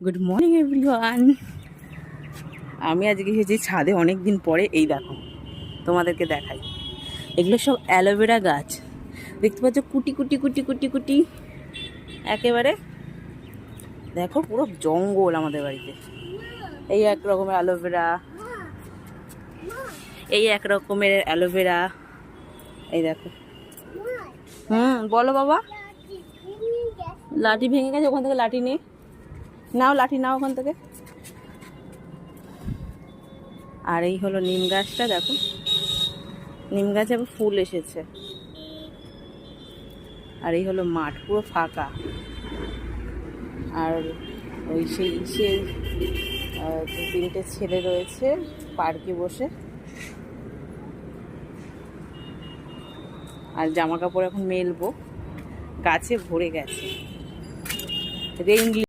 Good morning everyone. আমি আজকে এসেছি ছাদে অনেক দিন পরে। এই দেখো তোমাদেরকে দেখাই, এগুলো সব অ্যালোভেরা গাছ। দেখতে পাচ্ছ কুটি কুটি কুটি কুটি কুটি একেবারে। দেখো পুরো জঙ্গল আমাদের বাড়িতে। এই এক রকমের অ্যালোভেরা, এই এক রকমের অ্যালোভেরা। এই দেখো। বলো বাবা। লাঠি ভেঙে গেছে, ওখান থেকে লাঠি নে, নাও লাঠি নাও ওখান থেকে। আর এই হলো নিম গাছটা, দেখো নিম গাছে আবার ফুল এসেছে। আর এই হলো মাঠ, পুরো ফাঁকা। আর ওই সেই তিনটে ছেলে রয়েছে পার্কে বসে। আর জামা কাপড় এখন মেলবো, গাছে ভরে গেছে। রেইন